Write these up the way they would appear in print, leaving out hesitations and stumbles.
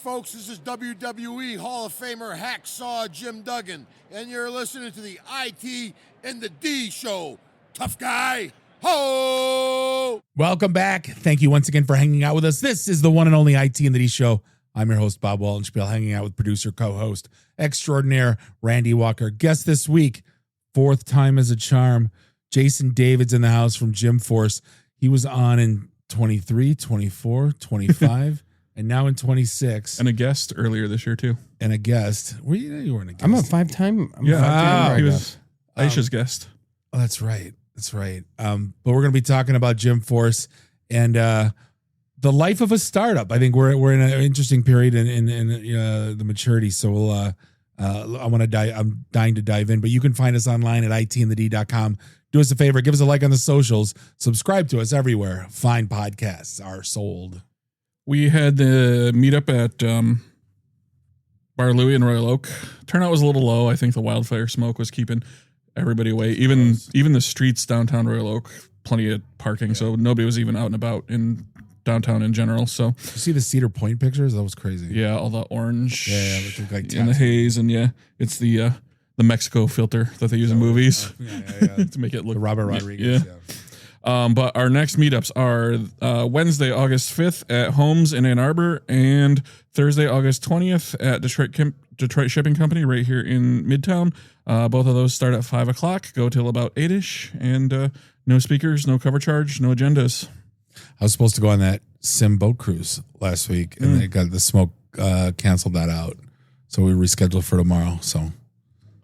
folks. This is WWE Hall of Famer Hacksaw Jim Duggan, and you're listening to the IT and the D Show. Tough guy. Ho! Welcome back. Thank you once again for hanging out with us. This is the one and only IT and the D Show. I'm your host, Bob Wallenspiel, hanging out with producer, co-host, extraordinaire, Randy Walker. Guest this week, fourth time as a charm, Jason David's in the house from Gym Force. He was on in 23, 24, 25, and now in 26. And a guest earlier this year, too. And a guest. Well, you weren't a guest. I'm a five-time. He was Aisha's guest. Oh, that's right. That's right. But we're going to be talking about Gym Force and the life of a startup. I think we're in an interesting period in the maturity. So we'll I'm dying to dive in. But you can find us online at itandthed.com. Do us a favor, give us a like on the socials, subscribe to us everywhere. Fine podcasts are sold. We had the meetup at Bar Louie in Royal Oak. Turnout was a little low. I think the wildfire smoke was keeping everybody away. Even the streets downtown Royal Oak, plenty of parking, so nobody was even out and about in downtown in general. So you see the Cedar Point pictures? That was crazy. Yeah, all the orange, it looked like in the haze, and it's the Mexico filter that they use in movies to make it look the Robert Rodriguez. But our next meetups are Wednesday, August 5th at Holmes in Ann Arbor, and Thursday, August 20th at Detroit Shipping Company right here in Midtown. Both of those start at 5 o'clock, go till about 8-ish, and no speakers, no cover charge, no agendas. I was supposed to go on that Sim boat cruise last week, and they got the smoke canceled that out. So we rescheduled for tomorrow. So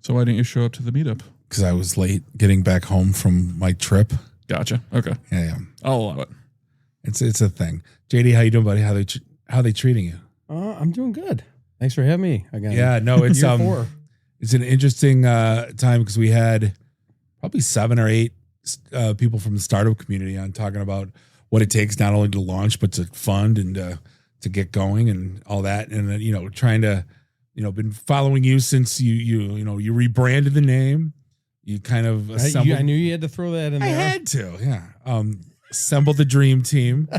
why didn't you show up to the meetup? Because I was late getting back home from my trip. Gotcha. Okay. Yeah. I'll allow it. It's a thing. JD, how you doing, buddy? How they treating you? I'm doing good. Thanks for having me again. Yeah, no, it's it's an interesting time because we had probably 7 or 8 people from the startup community on talking about what it takes not only to launch but to fund and to get going and all that, and trying to been following you since you rebranded the name. You kind of assembled. I knew you had to throw that in there. I had to, yeah. Assembled the dream team,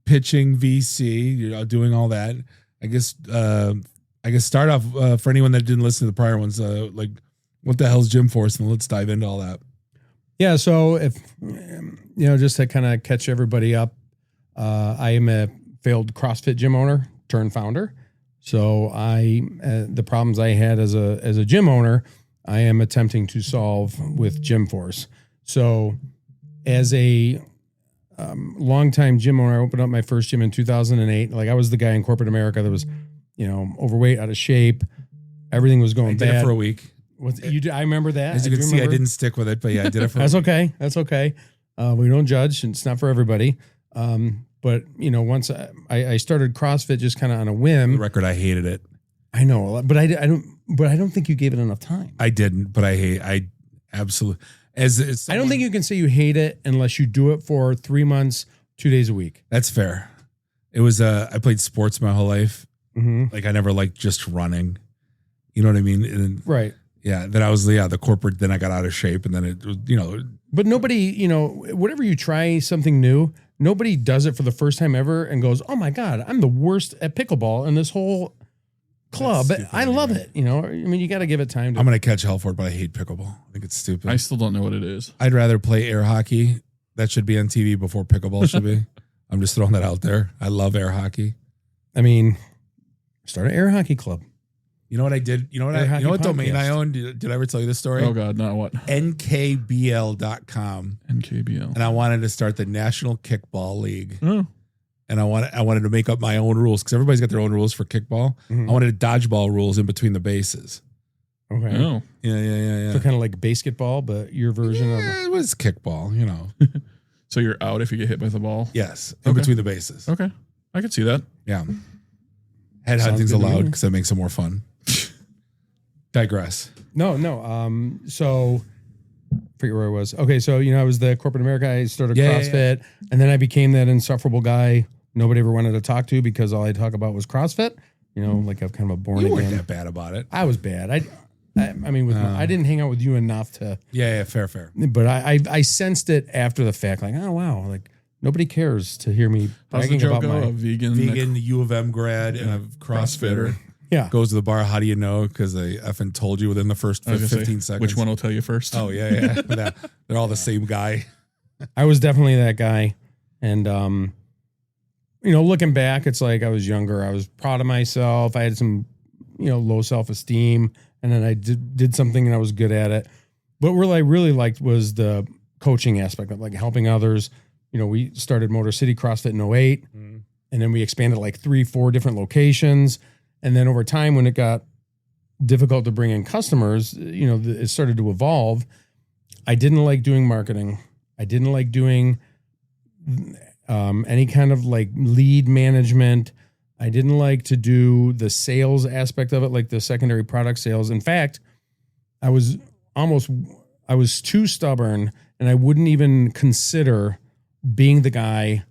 pitching VC, doing all that. I guess start off for anyone that didn't listen to the prior ones, like what the hell's Gym Force, and let's dive into all that. Yeah, so if just to kind of catch everybody up, I am a failed CrossFit gym owner turned founder. So the problems I had as a gym owner, I am attempting to solve with Gym Force. So as a longtime gym owner, I opened up my first gym in 2008. Like I was the guy in corporate America that was, overweight, out of shape. Everything was going bad. I did it for a week. I remember that. As you can see, I didn't stick with it, but yeah, I did it for That's okay. That's okay. We don't judge, and it's not for everybody. But once I started CrossFit just kind of on a whim. The record, I hated it. I know, but I don't think you gave it enough time. I didn't, but I absolutely I don't think you can say you hate it unless you do it for 3 months, 2 days a week. That's fair. It was I played sports my whole life. Mm-hmm. Like I never liked just running. You know what I mean? And right. Yeah. Then I was the corporate. Then I got out of shape, and then it was But nobody, whatever you try something new, nobody does it for the first time ever and goes, "Oh my God, I'm the worst at pickleball in this whole club." I love it. You got to give it time. I'm going to catch hell for it, but I hate pickleball. I think it's stupid. I still don't know what it is. I'd rather play air hockey. That should be on TV before pickleball should be. I'm just throwing that out there. I love air hockey. Start an air hockey club. You know what I did? You know what domain I owned? Did I ever tell you this story? Oh God, not what? nkbl.com. NKBL. And I wanted to start the National Kickball League. Oh. And I wanted to make up my own rules because everybody's got their own rules for kickball. Mm-hmm. I wanted dodgeball rules in between the bases. Okay. Oh. Yeah. So kind of like basketball, but your version of it was kickball, So you're out if you get hit by the ball? Yes. In between the bases. Okay. I could see that. Yeah. Head hunting's allowed because that makes it more fun. Digress. No. So forget where I was. Okay. So, I was the corporate America. I started CrossFit and then I became that insufferable guy nobody ever wanted to talk to because all I talk about was CrossFit, like I'm kind of a born again. You weren't that bad about it. I was bad. I didn't hang out with you enough to. Yeah. Fair. But I sensed it after the fact, like, oh wow, like nobody cares to hear me How's the bragging joke about go? my A vegan. Vegan U of M grad and a CrossFitter yeah. goes to the bar. How do you know? Because they effing told you within the first I was gonna 15 say, seconds. which one will tell you first? Oh yeah. They're all the same guy. I was definitely that guy. And, looking back, it's like I was younger. I was proud of myself. I had some, low self-esteem. And then I did something and I was good at it. But what I really liked was the coaching aspect of like helping others. We started Motor City CrossFit in 08. And then we expanded like 3-4 different locations. And then over time, when it got difficult to bring in customers, it started to evolve. I didn't like doing marketing. I didn't like doing any kind of like lead management. I didn't like to do the sales aspect of it, like the secondary product sales. In fact, I was too stubborn, and I wouldn't even consider being the guy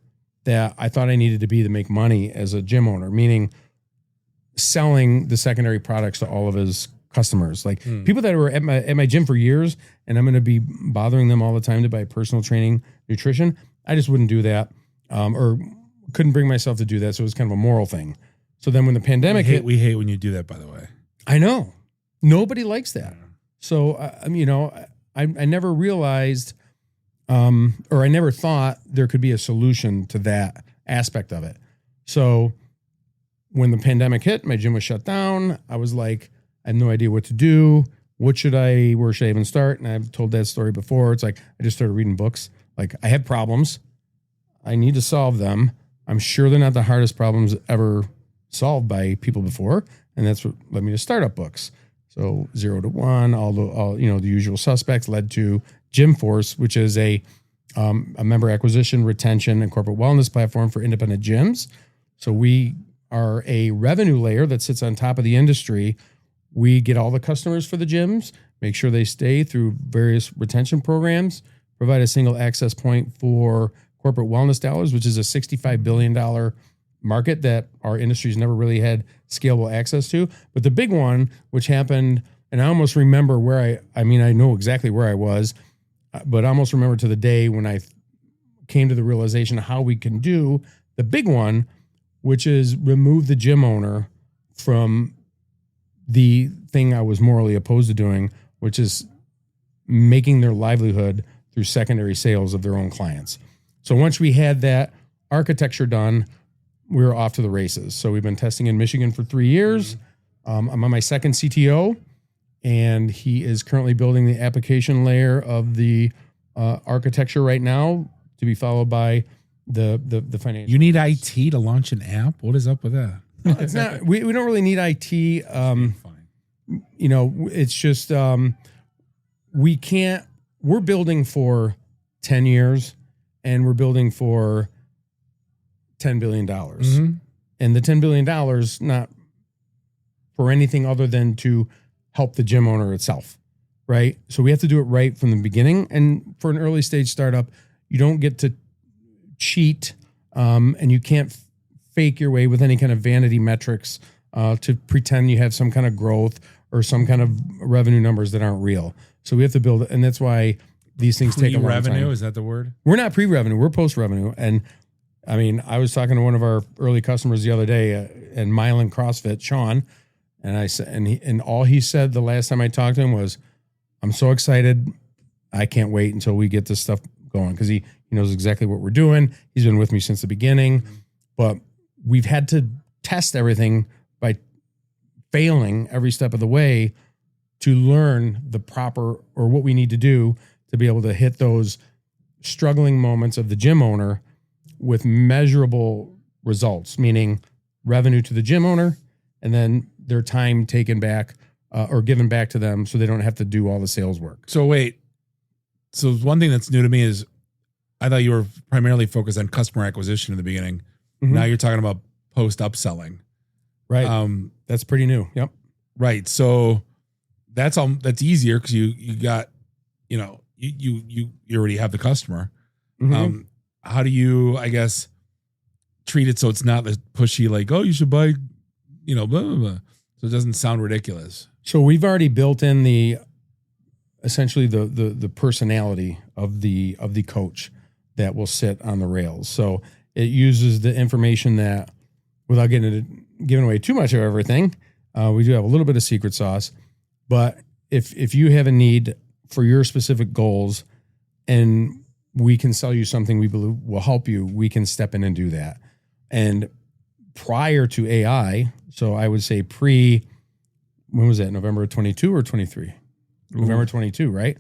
that I thought I needed to be to make money as a gym owner, meaning selling the secondary products to all of his customers, like people that were at my gym for years, and I'm going to be bothering them all the time to buy personal training, nutrition. I just wouldn't do that, or couldn't bring myself to do that. So it was kind of a moral thing. So then when the pandemic hit, We hate when you do that, by the way. I know nobody likes that. So, I never realized, or I never thought there could be a solution to that aspect of it. So when the pandemic hit, my gym was shut down. I was like, I have no idea what to do. Where should I even start? And I've told that story before. It's like, I just started reading books. Like, I have problems. I need to solve them. I'm sure they're not the hardest problems ever solved by people before. And that's what led me to startup books. So 0 to 1, all the usual suspects, led to Gym Force, which is a member acquisition, retention, and corporate wellness platform for independent gyms. So we are a revenue layer that sits on top of the industry. We get all the customers for the gyms, make sure they stay through various retention programs, provide a single access point for corporate wellness dollars, which is a $65 billion market that our industry's never really had scalable access to. But the big one, which happened, and I almost remember where I know exactly where I was, but I almost remember to the day when I came to the realization of how we can do the big one, which is remove the gym owner from the thing I was morally opposed to doing, which is making their livelihood through secondary sales of their own clients. So once we had that architecture done, we were off to the races. So we've been testing in Michigan for 3 years. I'm on my second CTO, and he is currently building the application layer of the architecture right now, to be followed by the financial. You need IT to launch an app? What is up with that? It's not. We don't really need IT. Fine. It's just we can't. We're building for 10 years, and we're building for $10 billion. And the $10 billion not for anything other than to help the gym owner itself, right? So we have to do it right from the beginning. And for an early stage startup, you don't get to cheat, and you can't fake your way with any kind of vanity metrics to pretend you have some kind of growth or some kind of revenue numbers that aren't real. So we have to build it, and that's why these things take a long time. Pre-revenue, is that the word? We're not pre-revenue, we're post-revenue. And I mean, I was talking to one of our early customers the other day in Milan CrossFit, Sean, and I said, and all he said the last time I talked to him was, "I'm so excited, I can't wait until we get this stuff going," because he knows exactly what we're doing. He's been with me since the beginning, but we've had to test everything by failing every step of the way to learn the proper, or what we need to do to be able to hit those struggling moments of the gym owner with measurable results, meaning revenue to the gym owner, and then their time taken back or given back to them so they don't have to do all the sales work. So wait. So one thing that's new to me is I thought you were primarily focused on customer acquisition in the beginning. Mm-hmm. Now you're talking about post upselling. Right. That's pretty new. Yep. Right. So that's easier because you got, you already have the customer. Mm-hmm. How do you, I guess, treat it so it's not the pushy, like, oh, you should buy, blah, blah, blah. So it doesn't sound ridiculous. So we've already built in essentially the personality of the coach. that will sit on the rails. So it uses the information that, without giving away too much of everything, we do have a little bit of secret sauce. But if you have a need for your specific goals and we can sell you something we believe will help you, we can step in and do that. And prior to AI, so I would say when was that? November 22 or 23? November 22, right?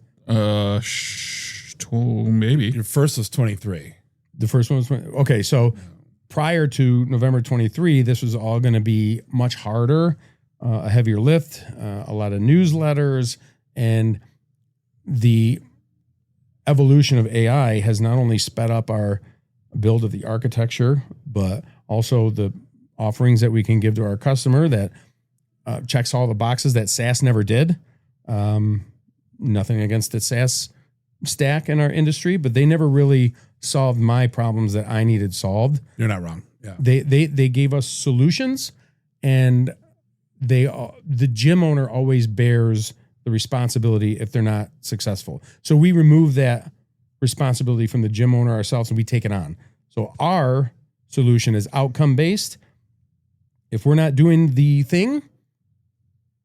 Maybe. Your first was 23. The first one was 20. Okay, so prior to November 23, this was all going to be much harder, a heavier lift, a lot of newsletters, and the evolution of AI has not only sped up our build of the architecture, but also the offerings that we can give to our customer that checks all the boxes that SaaS never did. Nothing against the SaaS stack in our industry, but they never really solved my problems that I needed solved. You're not wrong. Yeah. They gave us solutions, and the gym owner always bears the responsibility if they're not successful. So we remove that responsibility from the gym owner ourselves and we take it on. So our solution is outcome based. If we're not doing the thing,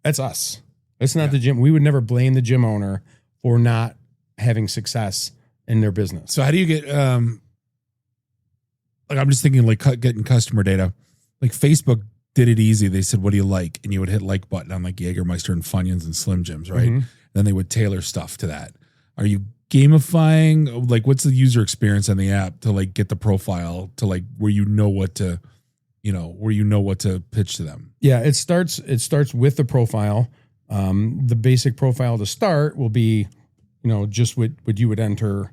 that's us. It's not the gym. We would never blame the gym owner for not having success in their business. So how do you get, I'm just thinking like getting customer data. Like Facebook did it easy. They said, what do you like? And you would hit like button on like Jägermeister and Funyuns and Slim Jims, right? Mm-hmm. Then they would tailor stuff to that. Are you gamifying? Like, what's the user experience on the app to like get the profile to like where you know what to pitch to them? Yeah, it starts with the profile. The basic profile to start will be, just what you would enter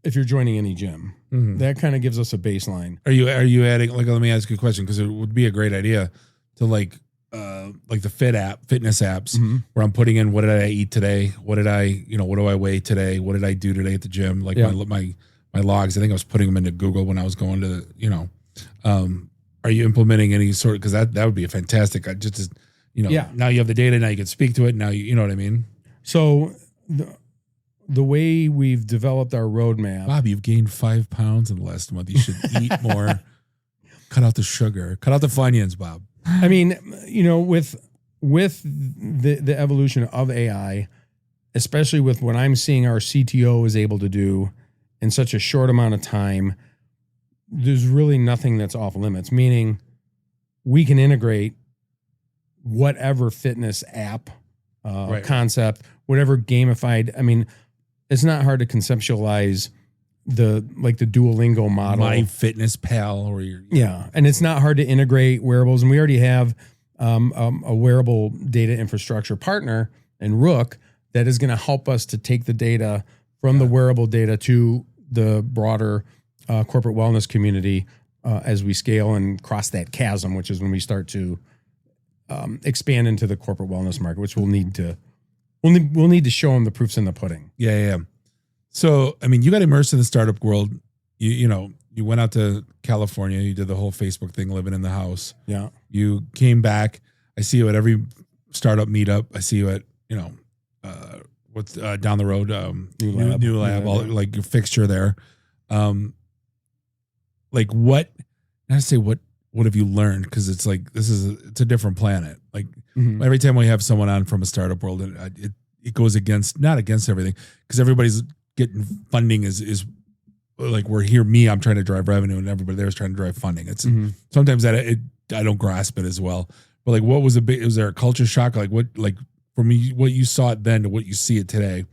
if you're joining any gym. Mm-hmm. That kind of gives us a baseline. Are you adding, like, let me ask you a question, because it would be a great idea to like the fitness apps, Mm-hmm. where I'm putting in, what did I eat today? What do I weigh today? What did I do today at the gym? Like my logs, I think I was putting them into Google when I was going to, are you implementing any sort of, because that would be a fantastic, now you have the data, now you can speak to it. Now you know what I mean? So the way we've developed our roadmap. Bob, you've gained 5 pounds in the last month. You should eat more. Cut out the sugar. Cut out the Funyuns, Bob. I mean, with the evolution of AI, especially with what I'm seeing our CTO is able to do in such a short amount of time, there's really nothing that's off limits, meaning we can integrate whatever fitness app concept, whatever gamified. I mean, it's not hard to conceptualize the Duolingo model. My Fitness Pal, or and it's not hard to integrate wearables, and we already have a wearable data infrastructure partner in Rook that is going to help us to take the data from the wearable data to the broader corporate wellness community as we scale and cross that chasm, which is when we start to expand into the corporate wellness market, which we'll need to show them the proofs in the pudding. Yeah. So, I mean, you got immersed in the startup world. You went out to California. You did the whole Facebook thing, living in the house. Yeah. You came back. I see you at every startup meetup. I see you at, what's down the road, New Lab, all, like your fixture there. Like what have you learned? Because it's like, it's a different planet. Like every time we have someone on from a startup world, it goes not against everything, because everybody's getting funding is like, I'm trying to drive revenue and everybody there's trying to drive funding. It's sometimes that I don't grasp it as well. But like, was there a culture shock? Like for me, what you saw it then to what you see it today,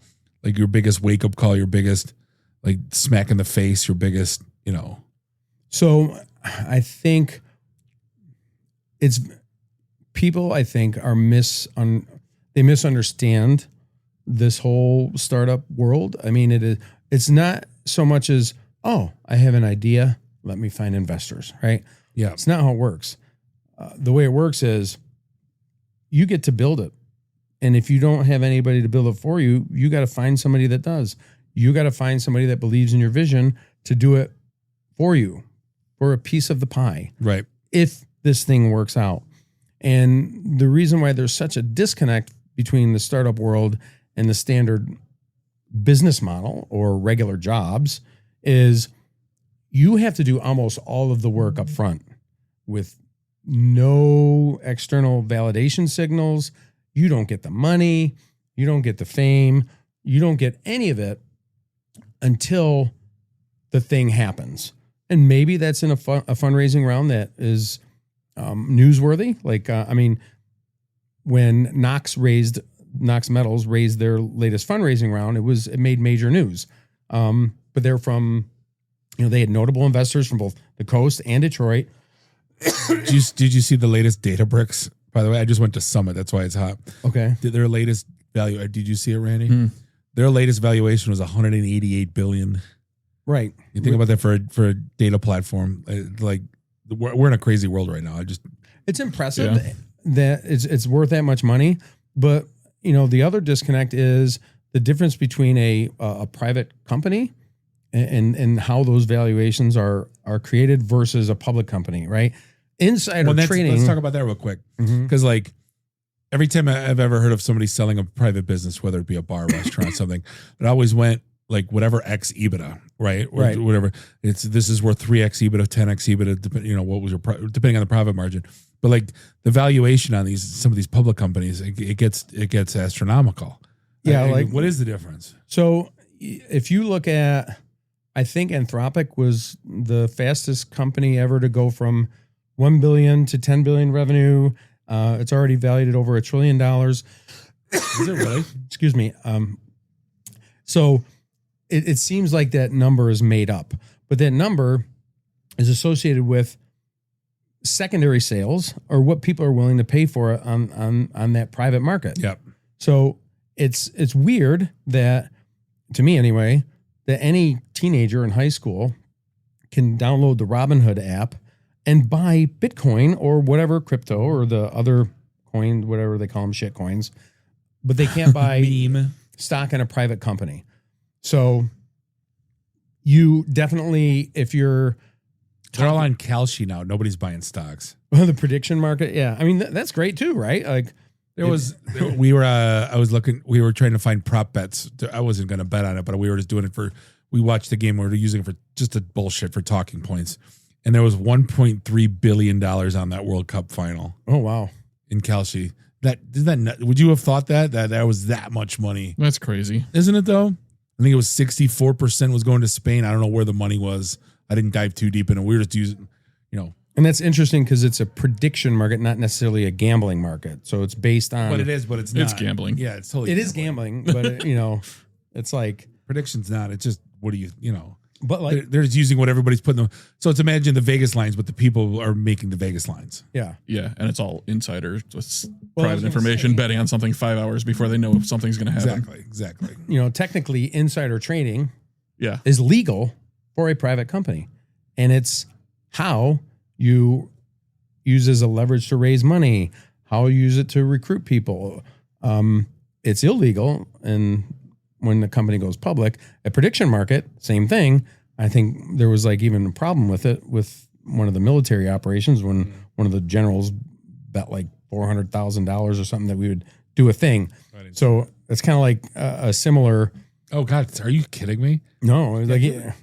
like your biggest wake up call, your biggest like smack in the face, your biggest, So I think it's people, I think, they misunderstand this whole startup world. I mean, it's not so much as, oh, I have an idea, let me find investors, right? Yeah. It's not how it works. The way it works is you get to build it. And if you don't have anybody to build it for you, you got to find somebody that does. You got to find somebody that believes in your vision to do it for you, for a piece of the pie. Right. If this thing works out. And the reason why there's such a disconnect between the startup world and the standard business model or regular jobs is you have to do almost all of the work up front with no external validation signals. You don't get the money. You don't get the fame. You don't get any of it until the thing happens. And maybe that's in a fundraising round that is newsworthy. Like, when Knox Metals raised their latest fundraising round, it made major news. But they're from, they had notable investors from both the coast and Detroit. Did you see the latest Databricks? By the way, I just went to Summit. That's why it's hot. Okay. Their latest value. Did you see it, Randy? Their latest valuation was 188 billion. Right. You think about that for a data platform. Like, we're in a crazy world right now. It's impressive that it's worth that much money. But, the other disconnect is the difference between a private company and how those valuations are created versus a public company, right? Insider trading. Let's talk about that real quick. Because like every time I've ever heard of somebody selling a private business, whether it be a bar, restaurant, something, it always went like whatever X EBITDA, right? Or Right. whatever. This is worth 3X EBITDA, 10X EBITDA, what was your depending on the profit margin. But like the valuation on some of these public companies, it gets astronomical. Yeah, like what is the difference? So if you look at, I think Anthropic was the fastest company ever to go from 1 billion to 10 billion revenue. It's already valued at over $1 trillion. Is it really? Excuse me. So it seems like that number is made up, but that number is associated with secondary sales or what people are willing to pay for it on that private market. Yep. So it's weird that, to me anyway, that any teenager in high school can download the Robinhood app and buy Bitcoin or whatever crypto or the other coin, whatever they call them, shit coins, but they can't buy Meme. stock in a private company. So you definitely, if you're They're all on Kalshi now. Nobody's buying stocks. the prediction market, yeah, I mean that's great too, right? Like we were trying to find prop bets. I wasn't going to bet on it, but we were just doing it we watched the game. We were using it for just a bullshit for talking points. And there was $1.3 billion on that World Cup final. Oh, wow. In Kalshi. Would you have thought that was that much money? That's crazy. Isn't it though? I think it was 64% was going to Spain. I don't know where the money was. I didn't dive too deep in it. We were just using, And that's interesting because it's a prediction market, not necessarily a gambling market. So it's based on. But it is, but it's not. It's gambling. Yeah, it's totally. It is gambling, but it's like prediction's not. It's just what do you. But like they're just using what everybody's putting them. So it's imagine the Vegas lines, but the people are making the Vegas lines. yeah. Yeah, and it's all insider, just Well, I was private gonna information, say- betting on something 5 hours before they know if something's going to happen. Exactly. Technically, insider trading Yeah, is legal for a private company, and it's how you use as a leverage to raise money, how you use it to recruit people. It's illegal, and when the company goes public, a prediction market, same thing. I think there was like even a problem with it with one of the military operations when one of the generals bet like $400,000 or something that we would do a thing. So it's kind of like a similar. Oh God, are you kidding me? No, like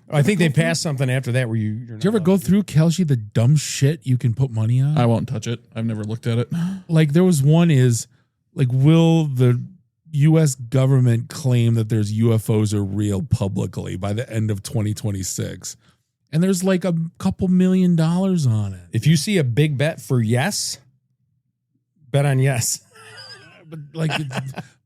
I think they passed something after that where you're Did you ever go through Kalshi the dumb shit you can put money on? I won't touch it. I've never looked at it. Like there was one is like, will the U.S. government claim that there's UFOs are real publicly by the end of 2026? And there's like a couple $1 million on it. If you see a big bet for yes, bet on yes.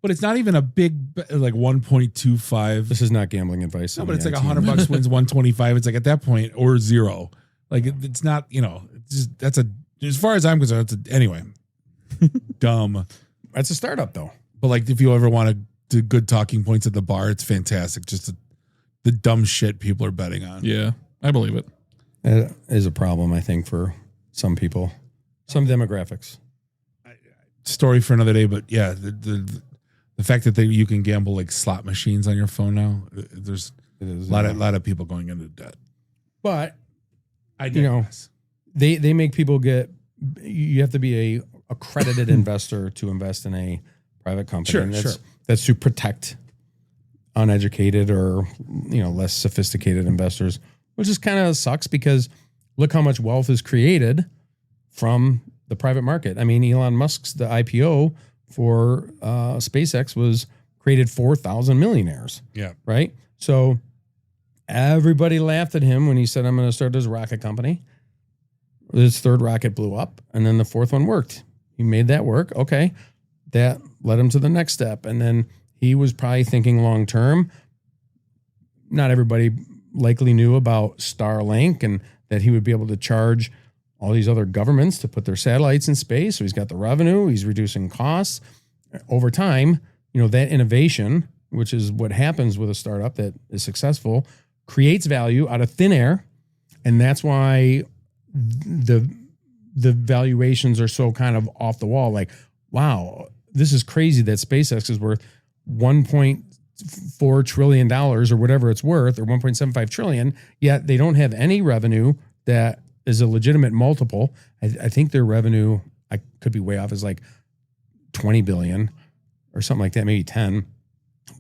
But it's not even a big bet, like 1.25. This is not gambling advice. No, but it's like $100 wins 125. It's like at that point or zero. Like it's not, it's just as far as I'm concerned. Anyway, dumb. That's a startup though. But like, if you ever want to do good talking points at the bar, it's fantastic. Just the dumb shit people are betting on. Yeah, I believe it. That is a problem, I think, for some people, some demographics. Story for another day. But yeah, the fact that you can gamble like slot machines on your phone now, there's a lot of people going into debt. But I digress. they make people you have to be a accredited investor to invest in a private company. Sure, and sure. That's to protect uneducated or, less sophisticated investors, which just kind of sucks because look how much wealth is created from the private market. I mean, Elon Musk's the IPO for SpaceX was created 4,000 millionaires. Yeah. Right. So everybody laughed at him when he said, I'm going to start this rocket company. His third rocket blew up and then the fourth one worked. He made that work. Okay. That led him to the next step. And then he was probably thinking long term. Not everybody likely knew about Starlink and that he would be able to charge all these other governments to put their satellites in space. So he's got the revenue, he's reducing costs. Over time, that innovation, which is what happens with a startup that is successful, creates value out of thin air. And that's why the valuations are so kind of off the wall. Like, wow, this is crazy that SpaceX is worth $1.4 trillion or whatever it's worth, or 1.75 trillion, yet they don't have any revenue that is a legitimate multiple. I think their revenue, I could be way off, is like 20 billion or something like that, maybe 10.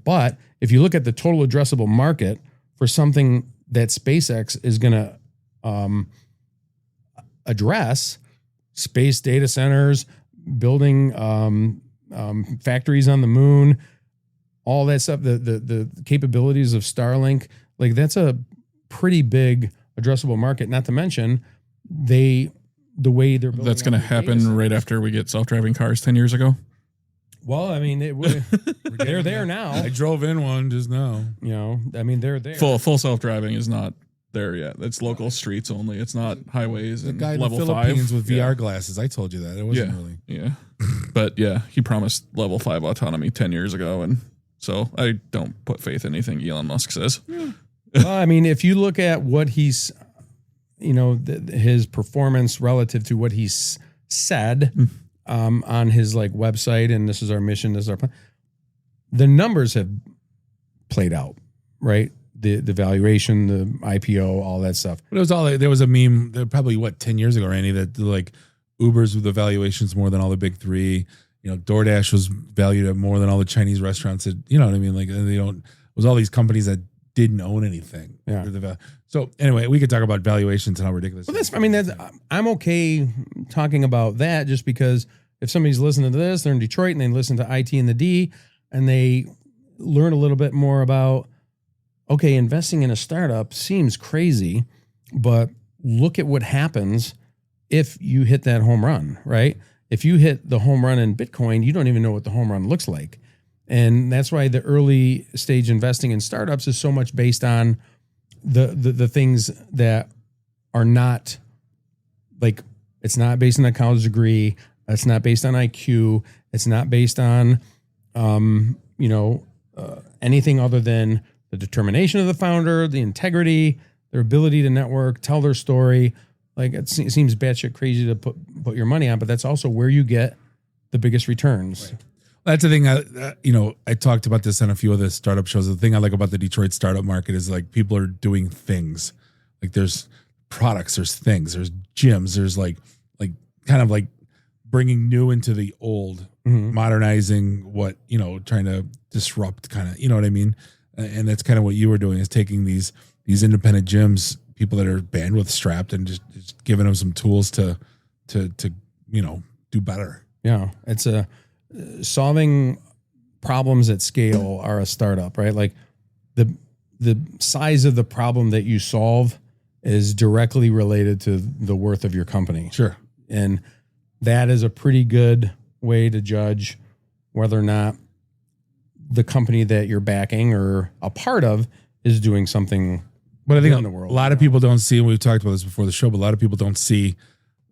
But if you look at the total addressable market for something that SpaceX is going to address, space data centers, building factories on the moon, all that stuff, the capabilities of Starlink, like that's a pretty big addressable market. Not to mention the way they're building. That's going to happen right after we get self-driving cars 10 years ago. Well, I mean, they're there now. I drove in one just now. I mean, they're there. Full self-driving is not there yet. It's local streets only. It's not highways The and guy in the level Philippines 5 with VR glasses. I told you that. It wasn't really. Yeah. But yeah, he promised level 5 autonomy 10 years ago. And so I don't put faith in anything Elon Musk says. Well, I mean, if you look at what he's, his performance relative to what he's said on his like website, and this is our mission, this is our plan, the numbers have played out, right? The valuation, the IPO, all that stuff. But it was all, there was a meme, probably 10 years ago, Randy, that like Uber's with the valuations more than all the big three. DoorDash was valued at more than all the Chinese restaurants. That, you know what I mean? Like it was all these companies that didn't own anything. Yeah. So anyway, we could talk about valuations and how ridiculous. Well, I'm okay talking about that just because if somebody's listening to this, they're in Detroit and they listen to IT and the D and they learn a little bit more about, okay, investing in a startup seems crazy, but look at what happens if you hit that home run, right? If you hit the home run in Bitcoin, you don't even know what the home run looks like. And that's why the early stage investing in startups is so much based on the things that are not like, it's not based on a college degree. It's not based on IQ. It's not based on, anything other than the determination of the founder, the integrity, their ability to network, tell their story. Like it seems batshit crazy to put your money on, but that's also where you get the biggest returns. Right. That's the thing. I talked about this on a few of the startup shows. The thing I like about the Detroit startup market is like people are doing things. Like there's products, there's things, there's gyms, there's like kind of like bringing new into the old, modernizing what, trying to disrupt kind of, you know what I mean? And that's kind of what you were doing, is taking these independent gyms, people that are bandwidth strapped, and just giving them some tools to do better. Yeah. It's solving problems at scale are a startup, right? Like the size of the problem that you solve is directly related to the worth of your company. Sure. And that is a pretty good way to judge whether or not the company that you're backing or a part of is doing something. But I think in the world, a lot of people don't see, and we've talked about this before the show, but a lot of people don't see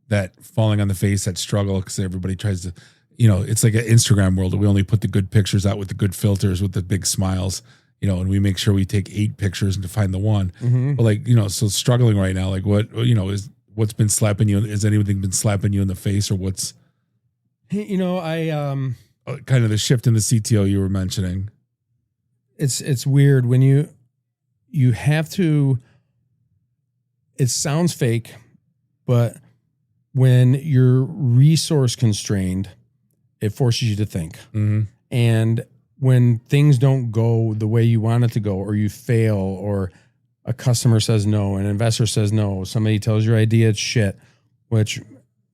that falling on the face, that struggle, because everybody tries to, it's like an Instagram world. We only put the good pictures out with the good filters, with the big smiles, and we make sure we take 8 pictures to find the one. But so struggling right now, like what's been slapping you? Has anything been slapping you in the face, or what's, kind of the shift in the CTO you were mentioning? It's weird when you have to, it sounds fake, but when you're resource constrained, it forces you to think. And when things don't go the way you want it to go, or you fail, or a customer says no, an investor says no, somebody tells your idea it's shit, which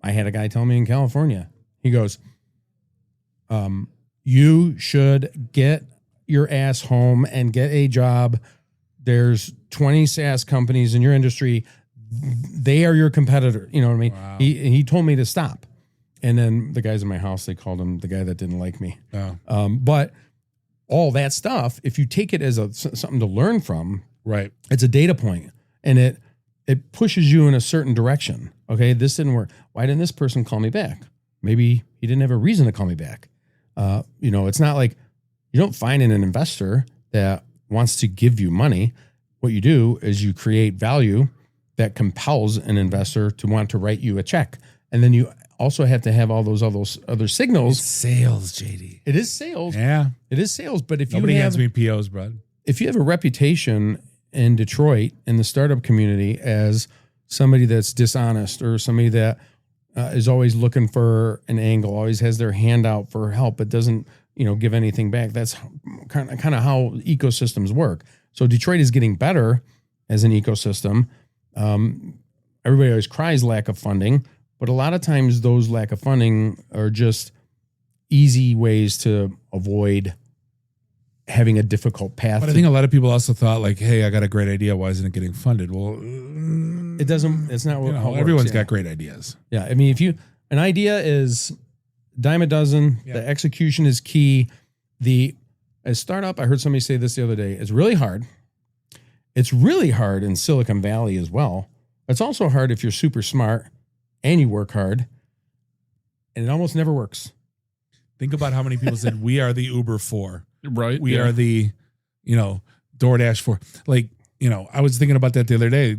I had a guy tell me in California. He goes, you should get your ass home and get a job. There's 20 SaaS companies in your industry. They are your competitor. You know what I mean? Wow. He told me to stop. And then the guys in my house, they called him the guy that didn't like me. Oh. But all that stuff, if you take it as something to learn from, Right. it's a data point, and it pushes you in a certain direction. Okay, this didn't work. Why didn't this person call me back? Maybe he didn't have a reason to call me back. It's not like you don't find an investor that wants to give you money. What you do is you create value that compels an investor to want to write you a check. And then you also have to have all those other signals. It's sales, JD. It is sales. Yeah. It is sales. But if Nobody you hands have, me POs, bro. if you have a reputation in Detroit in the startup community as somebody that's dishonest, or somebody that is always looking for an angle, always has their hand out for help, but doesn't, give anything back. That's kind of how ecosystems work. So Detroit is getting better as an ecosystem. Everybody always cries lack of funding, but a lot of times those lack of funding are just easy ways to avoid having a difficult path. But I think a lot of people also thought like, hey, I got a great idea. Why isn't it getting funded? Well, it's not how it everyone's works, yeah. got great ideas. Yeah. I mean, an idea is dime a dozen, Yeah. the execution is key. As startup, I heard somebody say this the other day, it's really hard. It's really hard in Silicon Valley as well. It's also hard if you're super smart and you work hard, and it almost never works. Think about how many people said we are the Uber for. Right. We are the, DoorDash for. Like, I was thinking about that the other day.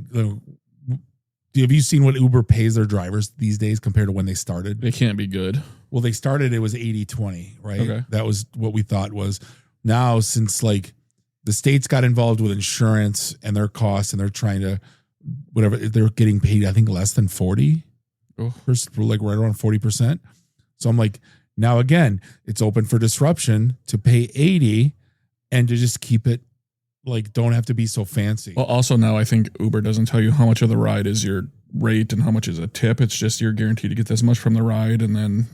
Have you seen what Uber pays their drivers these days compared to when they started? It can't be good. Well, they started, it was 80-20, right? Okay. That was what we thought was. Now, since like the states got involved with insurance and their costs, and they're trying to, whatever, they're getting paid, I think, less than 40, Oh. like right around 40%. So I'm like, now again, it's open for disruption to pay 80 and to just keep it like, don't have to be so fancy. Well, also now I think Uber doesn't tell you how much of the ride is your rate and how much is a tip. It's just you're guaranteed to get this much from the ride, and then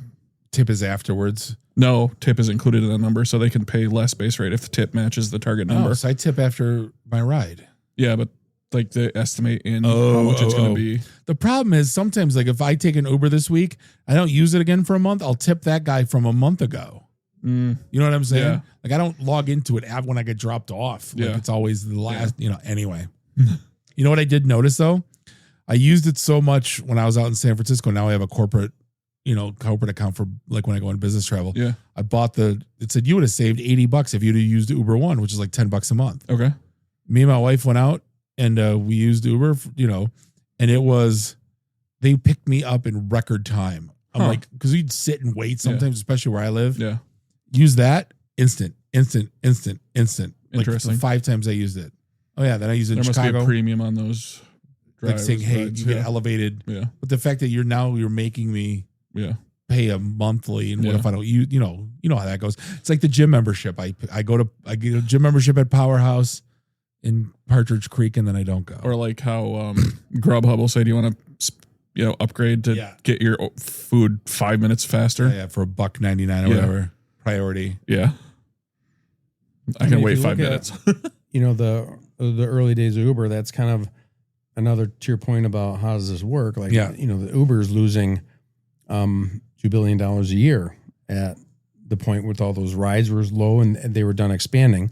Tip is afterwards. no tip is included in the number, so they can pay less base rate if the tip matches the target number. Oh, so I tip after my ride. Yeah, but like they estimate in how much it's going to be. The problem is sometimes, like if I take an Uber this week, I don't use it again for a month, I'll tip that guy from a month ago. You know what I'm saying? Yeah. Like I don't log into it when I get dropped off. Like Yeah. it's always the last, anyway. You know what I did notice though? I used it so much when I was out in San Francisco. Now I have a corporate account for like when I go on business travel. Yeah. I bought it said you would have saved $80 if you'd have used Uber One, which is like $10 a month. Okay. Me and my wife went out and we used Uber, and they picked me up in record time. I'm Huh. like, because we'd sit and wait sometimes, especially where I live. Yeah. Use that instant. Like Interesting. the 5 times I used it. Oh yeah, then I used it There in must be Chicago. a premium on those. Like saying, hey, rides. you get elevated. Yeah. But the fact that you're making me Yeah. pay a monthly, and what Yeah. if I don't use? You know how that goes. It's like the gym membership. I get a gym membership at Powerhouse in Partridge Creek, and then I don't go. Or like how Grubhub will say, "Do you want to, upgrade to get your food 5 minutes faster?" Yeah, for $1.99 or Yeah. whatever. Priority. Yeah. I mean, can if wait you 5 look minutes. The early days of Uber, that's kind of another to your point about how does this work? Like, Yeah. the Uber's losing $2 billion a year at the point with all those rides were low and they were done expanding.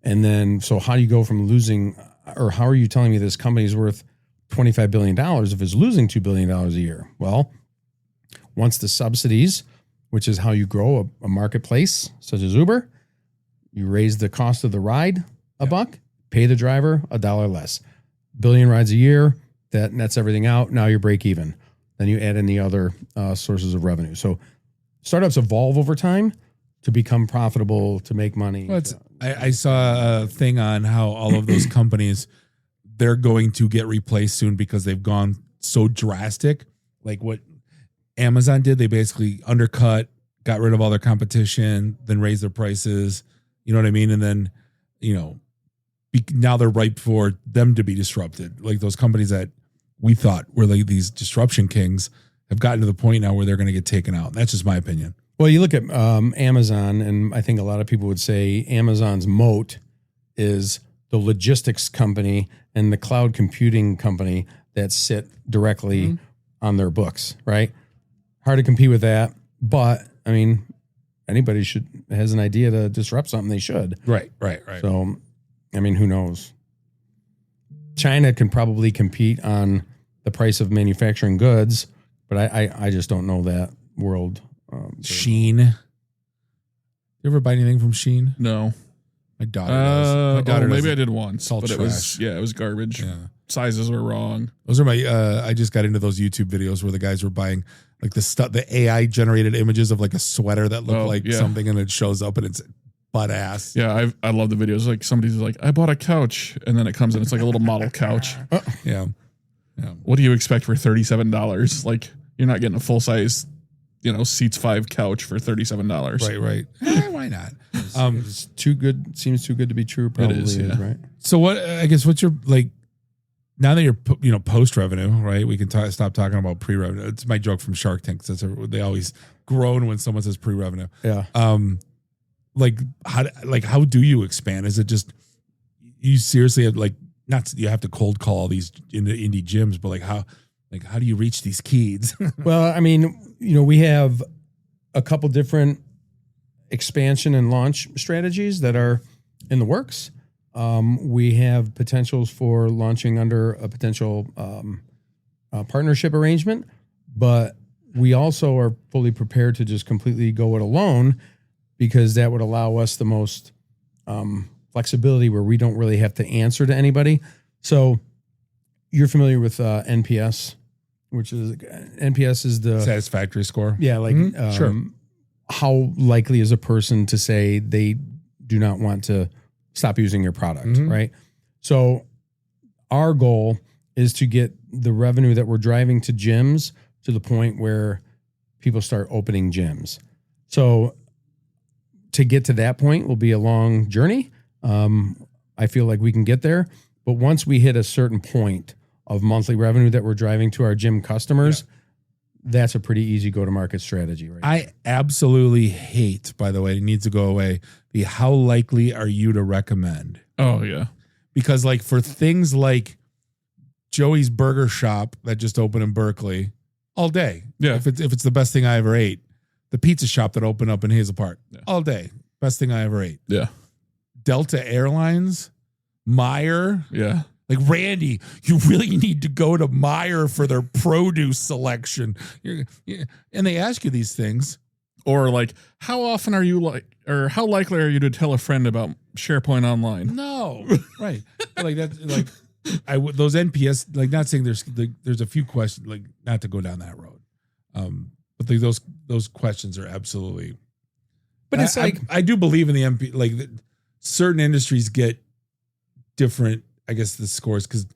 And then, so how do you go from losing, or how are you telling me this company is worth $25 billion if it's losing $2 billion a year? Well, once the subsidies, which is how you grow a marketplace such as Uber, you raise the cost of the ride a buck, pay the driver $1 less. Billion rides a year, that nets everything out. Now you break even. Then you add in the other sources of revenue. So startups evolve over time to become profitable, to make money. Well, I saw a thing on how all of those companies, they're going to get replaced soon because they've gone so drastic. Like what Amazon did, they basically undercut, got rid of all their competition, then raised their prices. You know what I mean? And then, now they're ripe for them to be disrupted. Like those companies that we thought were like these disruption kings have gotten to the point now where they're going to get taken out. That's just my opinion. Well, you look at Amazon, and I think a lot of people would say Amazon's moat is the logistics company and the cloud computing company that sit directly on their books, right? Hard to compete with that. But, I mean, anybody has an idea to disrupt something, they should. Right. So, I mean, who knows? China can probably compete on the price of manufacturing goods, but I just don't know that world. Sheen. You ever buy anything from Sheen? No. My daughter does. My daughter maybe does. I did once, all but it was garbage. Yeah. Sizes were wrong. Those are I just got into those YouTube videos where the guys were buying like the AI generated images of like a sweater that looked something, and it shows up and it's butt ass. Yeah, I love the videos. Like somebody's like, I bought a couch, and then it comes in, it's like a little model couch. Yeah. What do you expect for $37? Like you're not getting a full size, seats 5 couch for $37. Right. Why not? It's too good. Seems too good to be true. Probably is, right? So what's your like? Now that you're post revenue, right? We can stop talking about pre revenue. It's my joke from Shark Tank. They always groan when someone says pre revenue. Yeah. How do you expand? Is it just you seriously have you have to cold call these indie gyms, but how do you reach these kids? Well, I mean, we have a couple different expansion and launch strategies that are in the works. We have potentials for launching under a potential partnership arrangement, but we also are fully prepared to just completely go it alone, because that would allow us the most flexibility where we don't really have to answer to anybody. So you're familiar with NPS, which is the satisfactory score. Yeah. Sure. How likely is a person to say they do not want to stop using your product, right? So our goal is to get the revenue that we're driving to gyms to the point where people start opening gyms. So to get to that point will be a long journey. I feel like we can get there, but once we hit a certain point of monthly revenue that we're driving to our gym customers, that's a pretty easy go-to-market strategy, right? I absolutely hate, by the way, it needs to go away, the how likely are you to recommend? Oh, yeah. Because for things like Joey's Burger Shop that just opened in Berkeley, all day. Yeah. If it's the best thing I ever ate. The pizza shop that opened up in Hazel Park, all day. Best thing I ever ate. Yeah. Delta Airlines, Meijer. Yeah. Like, Randy, you really need to go to Meijer for their produce selection. And they ask you these things. Or how often are you or how likely are you to tell a friend about SharePoint Online? No. Right. Those NPS, not saying there's a few questions, not to go down that road. But those questions are absolutely. But it's I do believe in the MP, certain industries get different, I guess, the scores, because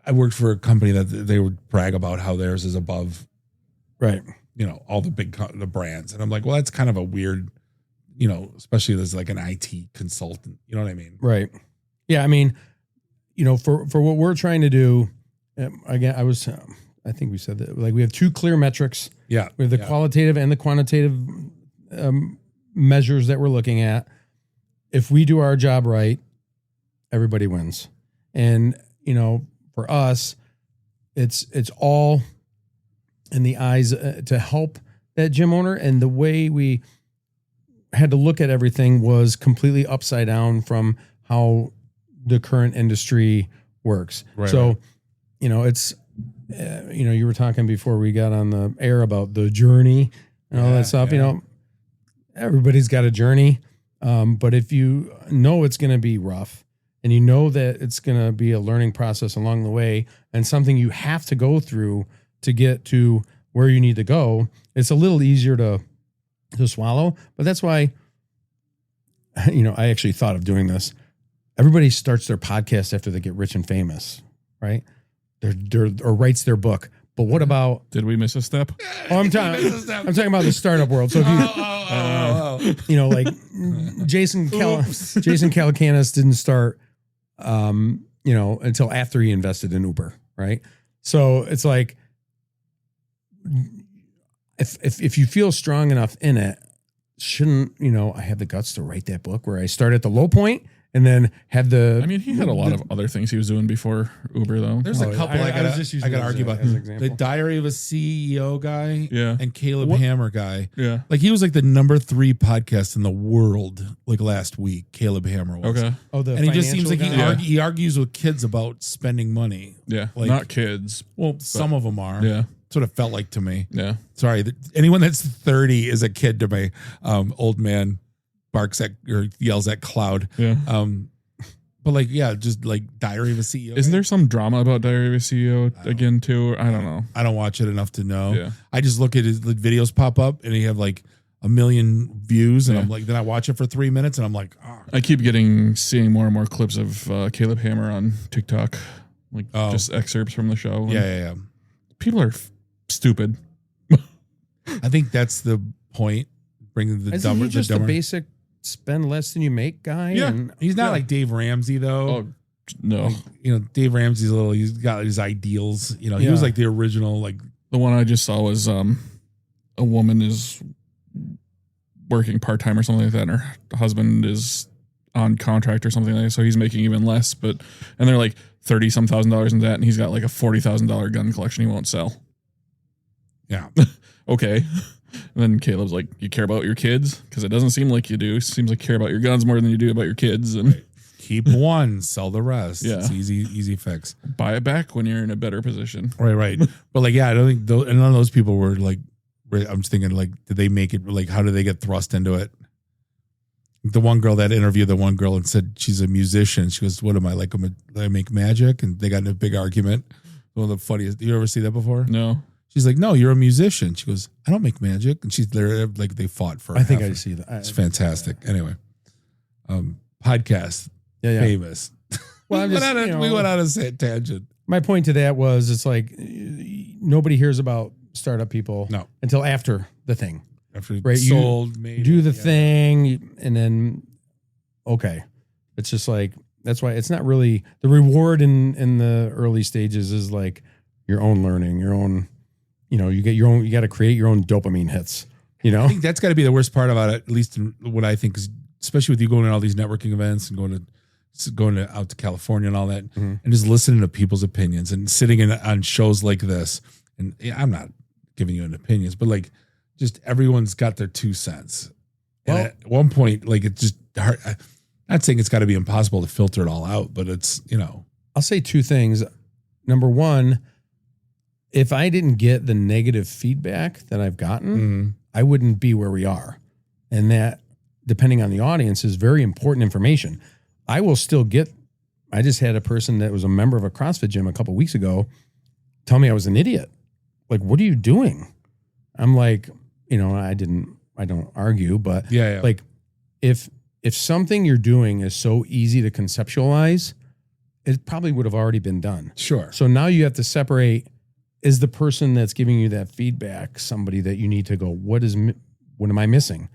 I worked for a company that they would brag about how theirs is above, right? All the the brands, and I'm like, well, that's kind of a weird, especially as an IT consultant, you know what I mean? Right. Yeah, I mean, for what we're trying to do, again, I think we said that we have 2 clear metrics. Yeah, we have the qualitative and the quantitative measures that we're looking at. If we do our job right, everybody wins. And, for us, it's all in the eyes to help that gym owner. And the way we had to look at everything was completely upside down from how the current industry works. Right, so, it's, you were talking before we got on the air about the journey and all that stuff. Everybody's got a journey. But if you know it's going to be rough, and that it's going to be a learning process along the way and something you have to go through to get to where you need to go, it's a little easier to swallow. But that's why, I actually thought of doing this. Everybody starts their podcast after they get rich and famous, right? Or writes their book. But what about? Did we miss a step? Oh, I'm talking about the startup world. So if you, you know, like Jason Calacanis didn't start, you know, until after he invested in Uber, right? So it's like, if you feel strong enough in it, shouldn't, you know, I have the guts to write that book where I start at the low point and then have the. I mean, he had a lot of other things he was doing before Uber, though. There's a couple I gotta argue about. as an example. The Diary of a CEO guy, Yeah. and Caleb Hammer guy. Yeah. Like he was like the number 3 podcast in the world like last week. Caleb Hammer was. Okay. Oh, the And he just seems like financial guy? he argues with kids about spending money. Yeah. Like- Not kids. Well, some of them are. Yeah. That's what it felt like to me. Yeah. Sorry, anyone that's 30 is a kid to me. Old man barks at or yells at cloud. Yeah. But like, yeah, just like Diary of a CEO. Isn't there some drama about Diary of a CEO again too? I don't know. I don't watch it enough to know. Yeah. I just look at his the videos pop up and he have like 1 million views, and Yeah. I'm like, then I watch it for 3 minutes, and I'm like, oh. I keep seeing more and more clips of Caleb Hammer on TikTok, like just excerpts from the show. And Yeah. people are stupid. I think that's the point. Bringing the Isn't dumber, he just the dumber. a basic spend less than you make guy? Yeah. And He's not like Dave Ramsey though. Oh no, Like, you know, Dave Ramsey's he's got his ideals. You know, he was Yeah. like the original, like, the one I just saw was a woman is working part time or something like that, and her husband is on contract or something like that, so he's making even less. But and they're like $30,000 some in that, and he's got like a $40,000 gun collection he won't sell. yeah. Okay. And then Caleb's like, "You care about your kids? Because it doesn't seem like you do. It seems like you care about your guns more than you do about your kids." And Keep one, sell the rest. Yeah. It's easy fix. buy it back when you're in a better position. Right. But like, yeah, I don't think and none of those people were like, I'm just thinking like, did they make it? Like, how did they get thrust into it? The one girl that interviewed the one girl and said she's a musician. She goes, "What am I like? I make magic?" And they got in a big argument. One of the funniest. You ever see that before? No. She's like, "No, you're a musician." She goes, "I don't make magic." And she's there like they fought for. I think half I of- see that. It's fantastic. Anyway, podcast Yeah. famous. Well, I'm we, just, went on you a, know, we went on a tangent. My point to that was it's like nobody hears about startup people No. until after the thing. After Right, you sold, made Do it, the yeah. thing and then okay. It's just like that's why it's not really the reward in the early stages is like your own learning, your own, you know, you got to create your own dopamine hits, you know? I think that's got to be the worst part about it, at least in what I think is, especially with you going to all these networking events and going out to California and all that, Mhm. and just listening to people's opinions and sitting on shows like this. And yeah, I'm not giving you an opinions, but like just everyone's got their 2 cents. And Well- at one point, like it's just hard. I'm not saying it's got to be impossible to filter it all out, but it's, you know, I'll say 2 things. Number 1, if I didn't get the negative feedback that I've gotten, I wouldn't be where we are. And that, depending on the audience, is very important information. I will still get, I just had a person that was a member of a CrossFit gym a couple weeks ago tell me I was an idiot. Like, what are you doing? I'm like, you know, I don't argue, but yeah. like if something you're doing is so easy to conceptualize, it probably would have already been done. Sure. So now you have to separate, is the person that's giving you that feedback somebody that you need to go, what am I missing?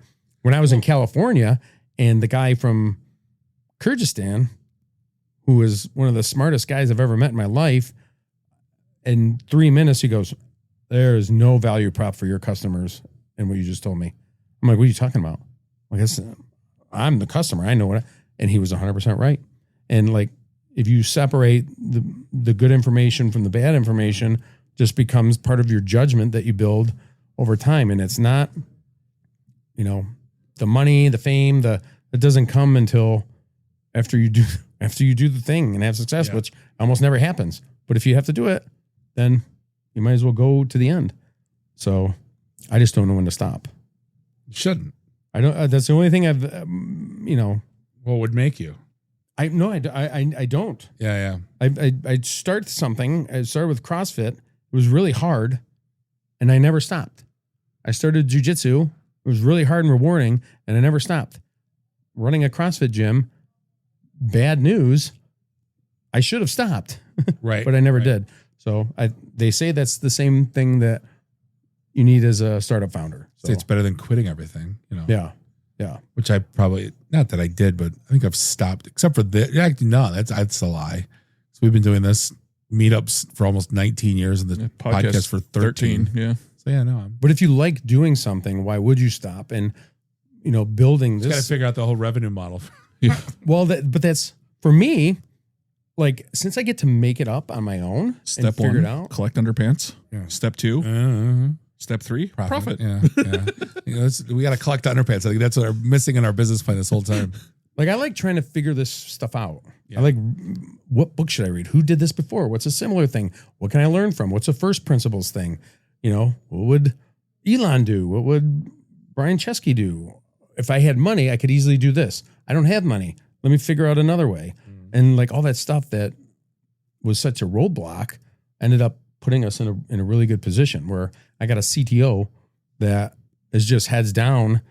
When I was in California and the guy from Kyrgyzstan, who was one of the smartest guys I've ever met in my life, in 3 minutes, he goes, there is no value prop for your customers in what you just told me. I'm like, what are you talking about? I guess I'm the customer. I know what, and he was 100% right. And like, if you separate the good information from the bad information, just becomes part of your judgment that you build over time. And it's not, you know, the money, the fame, it doesn't come until after you do the thing and have success, Yeah. which almost never happens. But if you have to do it, then you might as well go to the end. So I just don't know when to stop. You shouldn't. I don't, that's the only thing I've, you know, What would make you? I don't. Yeah. I start something. I started with CrossFit. It was really hard, and I never stopped. I started jiu-jitsu. It was really hard and rewarding, and I never stopped. Running a CrossFit gym, bad news. I should have stopped, Right. but I never Right. did. So they say that's the same thing that you need as a startup founder. So, It's better than quitting everything, you know. yeah. Yeah. Which I probably, not that I did, but I think I've stopped, except for this. Actually, no, that's a lie. So we've been doing this meetups for almost 19 years and the podcast for 13. Yeah. So yeah, no, I'm But if you like doing something, why would you stop? And, building got to this. figure out the whole revenue model. Yeah. Well, but that's for me, like, since I get to make it up on my own Step and figure one, it out. collect underpants. Yeah. Step two, Uh-huh. step three, profit. Yeah. We got to collect underpants. I think that's what we're missing in our business plan this whole time. Like, I like trying to figure this stuff out. Yeah. I like, what book should I read? Who did this before? What's a similar thing? What can I learn from? What's a first principles thing? What would Elon do? What would Brian Chesky do? If I had money, I could easily do this. I don't have money. Let me figure out another way. And like all that stuff that was such a roadblock ended up putting us in a really good position where I got a CTO that is just heads down.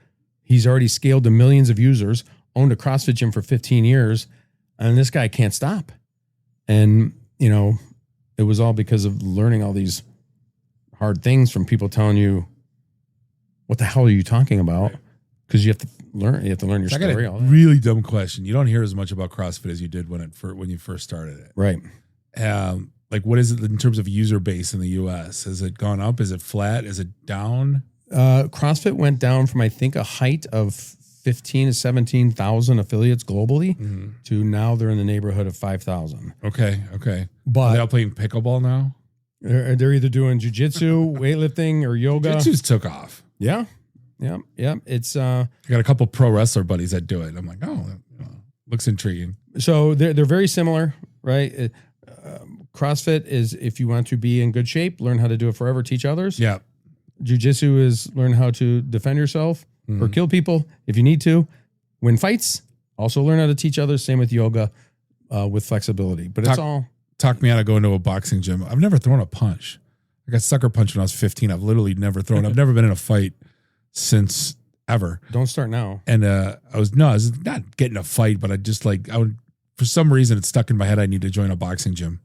He's already scaled to millions of users, owned a CrossFit gym for 15 years, and this guy can't stop. And, it was all because of learning all these hard things from people telling you, what the hell are you talking about? Because you have to learn your I got story. a All that. really dumb question. You don't hear as much about CrossFit as you did when you first started it. Right. Like, what is it in terms of user base in the U.S.? Has it gone up? Is it flat? Is it down? CrossFit went down from, I think, a height of 15 to 17,000 affiliates globally to now they're in the neighborhood of 5,000. Okay. Are they But all playing pickleball now? they're either doing jujitsu, weightlifting, or yoga. Jiu-Jitsu's took off. Yeah. It's I got a couple pro wrestler buddies that do it. I'm like, looks intriguing. so they're very similar, right? CrossFit is if you want to be in good shape, learn how to do it forever, teach others. Yeah. Jiu-jitsu is learn how to defend yourself or kill people if you need to. Win fights, also learn how to teach others. Same with yoga, with flexibility. But it's all Talk me out of going to a boxing gym. I've never thrown a punch. I got sucker punched when I was 15. I've literally never thrown. I've never been in a fight since ever. don't start now. And I was not getting a fight, but I just for some reason it stuck in my head. I need to join a boxing gym.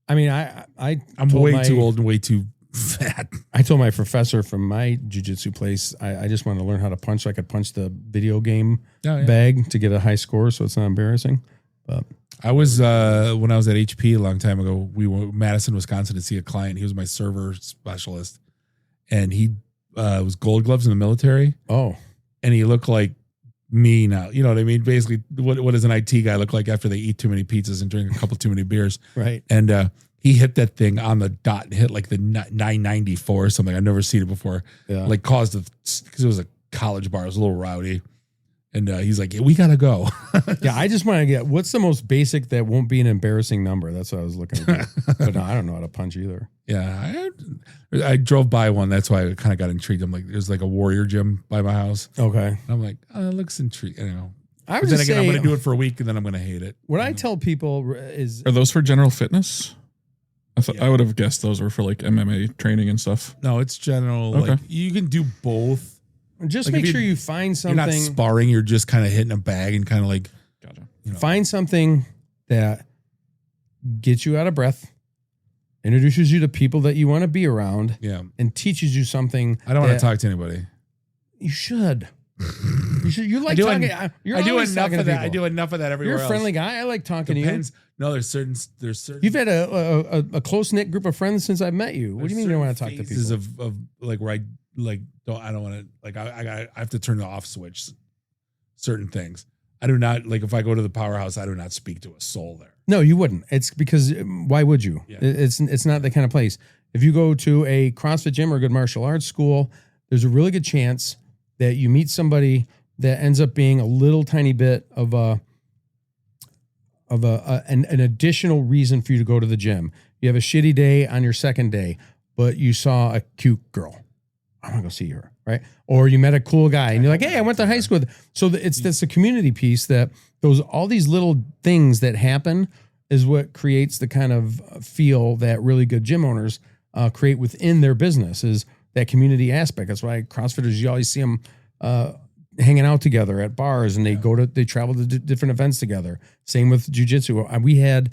I mean, I'm way too old and way too fat. I told my professor from my jiu-jitsu place, I just want to learn how to punch so I could punch the video game bag to get a high score so it's not embarrassing. But I was when I was at HP a long time ago, we were in Madison, Wisconsin to see a client. He was my server specialist. And he was gold gloves in the military. oh, And he looked like me now. You know what I mean? Basically, what does an IT guy look like after they eat too many pizzas and drink a couple too many beers? right. And he hit that thing on the dot and hit like the 994 or something. I've never seen it before. Yeah. Like caused because it was a college bar. It was a little rowdy. And he's like, yeah, we got to go. Yeah, I just want to get what's the most basic that won't be an embarrassing number. That's what I was looking at. But no, I don't know how to punch either. Yeah. I drove by one. That's why I kind of got intrigued. I'm like, there's like a warrior gym by my house. Okay. And I'm like, oh, it looks intriguing. I But would then just again, I'm say going to do it for a week and then I'm going to hate it. what I tell people is Are those for general fitness? I thought Yeah. I would have guessed those were for like MMA training and stuff. No, it's general. Okay. Like you can do both. just like make if sure you- you find You're not something. sparring. You're just kind of hitting a bag and kind of like, Gotcha. Find something that gets you out of breath, introduces you to people that you want to be around, yeah. and teaches you something. I don't want that- to talk to anybody. You should. You should. You like do talking. en- You're I do always enough talking of to that. I people. do enough of that everywhere You're a friendly guy. I like talking Depends. to you. No, there's certain. You've had a close knit group of friends since I've met you. What do you mean you don't want to talk to phases people? of like where I don't want to like I have to turn the off switch. Certain things I do not like. If I go to the powerhouse, I do not speak to a soul there. No, you wouldn't. It's because why would you? Yeah. It's not that kind of place. If you go to a CrossFit gym or a good martial arts school, there's a really good chance that you meet somebody that ends up being a little tiny bit of an additional reason for you to go to the gym. You have a shitty day on your second day, but you saw a cute girl. I want to go see her, right? Or you met a cool guy and you're like, hey, I went to high school with. So that's a community piece that all these little things that happen is what creates the kind of feel that really good gym owners create within their business is that community aspect. That's why CrossFitters, you always see them hanging out together at bars and they travel to different events together. Same with jiu-jitsu. We had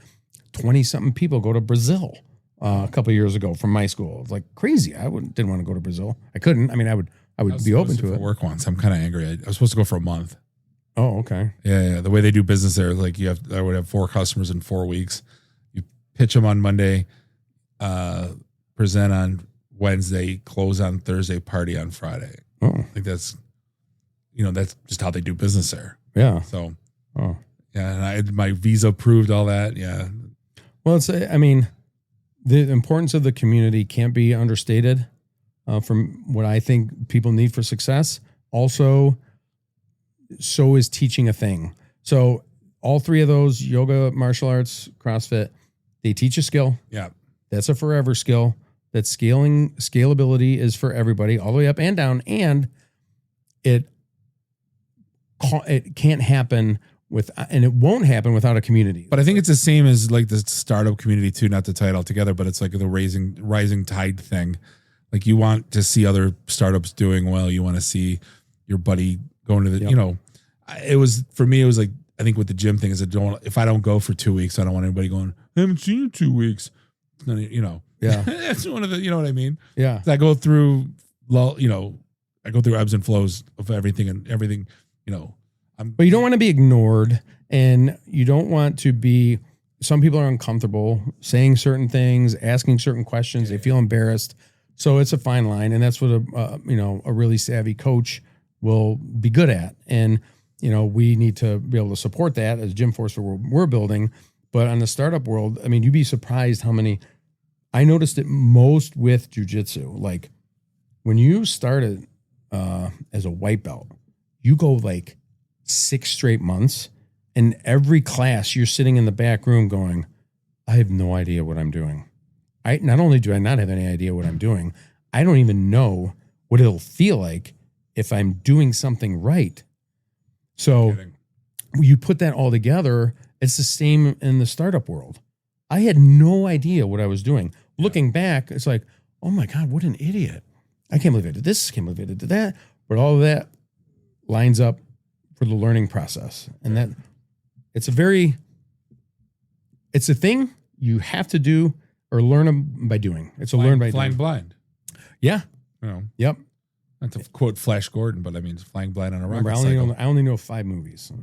20 something people go to Brazil a couple of years ago from my school. It was like crazy. Didn't want to go to Brazil. I couldn't. I mean, I would be open to it. Work once. I'm kind of angry. I was supposed to go for a month. Oh, okay. Yeah. The way they do business there, like I would have 4 customers in 4 weeks. You pitch them on Monday, present on Wednesday, close on Thursday, party on Friday. Oh, I think that's just how they do business there. yeah. So, Oh, yeah. And I had my visa approved, all that. Yeah. well, I mean, the importance of the community can't be understated. From what I think people need for success. Also, so is teaching a thing. So all 3 of those, yoga, martial arts, CrossFit, they teach a skill. Yeah. That's a forever skill. That scalability is for everybody, all the way up and down. And it can't happen and it won't happen without a community. But I think it's the same as like the startup community too, not to tie it all together, but it's like the rising tide thing. Like you want to see other startups doing well. You want to see your buddy going to the, Yep. it was, for me, it was like, I think with the gym thing is if I don't go for 2 weeks, I don't want anybody going, I haven't seen you in 2 weeks. Yeah. That's one of the, you know what I mean? Yeah. I go through, I go through ebbs and flows of everything. But you don't want to be ignored, and you don't want to be, some people are uncomfortable saying certain things, asking certain questions. They feel embarrassed. So it's a fine line. And that's what a really savvy coach will be good at. And, we need to be able to support that as Gym Force we're building. But on the startup world, I mean, you'd be surprised how many, I noticed it most with jujitsu. Like when you started as a white belt, you go like 6 straight months, and every class you're sitting in the back room going, I have no idea what I'm doing. Not only do I not have any idea what I'm doing, I don't even know what it'll feel like if I'm doing something right. So you put that all together, it's the same in the startup world. I had no idea what I was doing. Looking back, it's like, oh my God, what an idiot. I can't believe I did this. I can't believe I did that. But all of that lines up for the learning process. And that it's a thing you have to do or learn by doing. It's a learn by flying doing. blind. Yeah. Yep. Not to quote Flash Gordon, but I mean, flying blind on a rocket Remember, cycle. I only know 5 movies.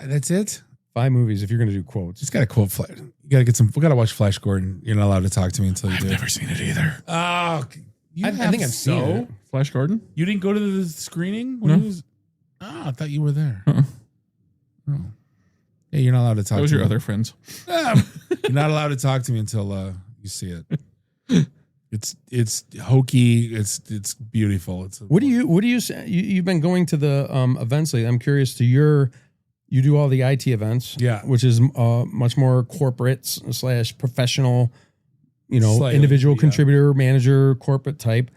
That's it? 5 movies if you're going to do quotes. Just got to quote Flash. You got to we got to watch Flash Gordon. You're not allowed to talk to me until you do. I've never seen it either. Oh, I think I've seen it. Flash Gordon? You didn't go to the screening? No. I thought you were there. Uh-uh. Oh. Yeah, you're not allowed to talk That was to your me. other friends. You're not allowed to talk to me until you see it. It's hokey. It's beautiful. What do you say? You've been going to the events lately. I'm curious to you do all the IT events, Yeah. which is much more corporate / professional, Slightly, individual yeah. contributor, manager, corporate type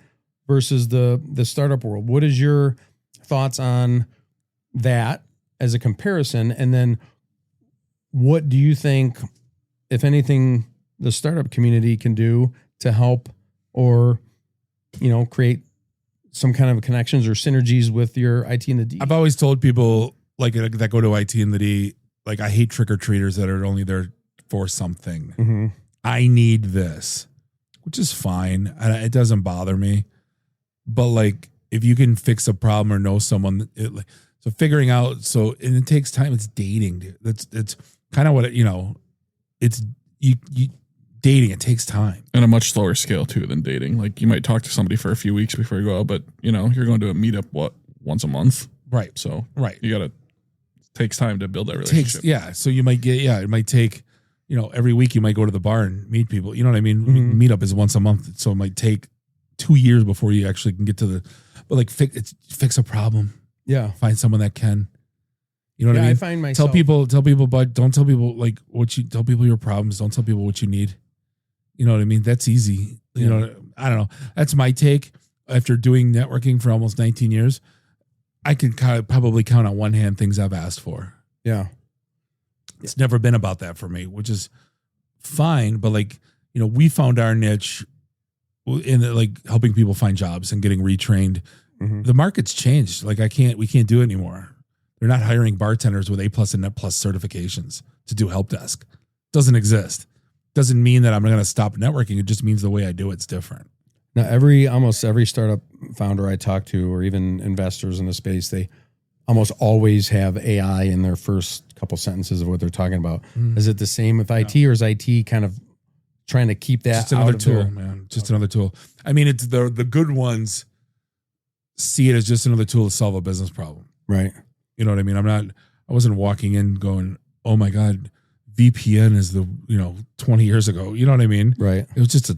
versus the startup world. What is your thoughts on that as a comparison? And then what do you think, if anything, the startup community can do to help or, create some kind of connections or synergies with your IT and the D? I've always told people that go to IT and the D, like, I hate trick-or-treaters that are only there for something. Mm-hmm. I need this, which is fine. It doesn't bother me. But like, if you can fix a problem or know someone, so figuring out, and it takes time. It's dating, dude. It's kind of what it's you dating. It takes time. And a much slower scale too than dating. Like you might talk to somebody for a few weeks before you go out, but you're going to a meetup once a month. Right. So Right. you gotta takes time to build that relationship. So you might it might take, every week you might go to the bar and meet people. You know what I mean? Mhm. Meetup is once a month. So it might take 2 years before you actually can get to but like fix a problem. Yeah. Find someone that can. You know what Yeah, I mean? I find myself. Tell people, but don't tell people like tell people your problems. Don't tell people what you need. You know what I mean? That's easy. You know, I don't know. That's my take. After doing networking for almost 19 years, I can probably count on one hand things I've asked for. Yeah. It's never been about that for me, which is fine. But like, we found our niche in like helping people find jobs and getting retrained. Mhm. The market's changed. Like we can't do it anymore. They're not hiring bartenders with A+ and Net+ certifications to do help desk. Doesn't exist. doesn't mean that I'm going to stop networking. It just means the way I do it's different. Now, almost every startup founder I talk to, or even investors in the space, they almost always have AI in their first couple sentences of what they're talking about. Is it the same with IT, or is IT kind of trying to keep that Just another out of tool, their, man. Just another tool. I mean, it's the good ones see it as just another tool to solve a business problem. right? You know what I mean? I wasn't walking in going, oh my God, VPN is 20 years ago. You know what I mean? Right. It was just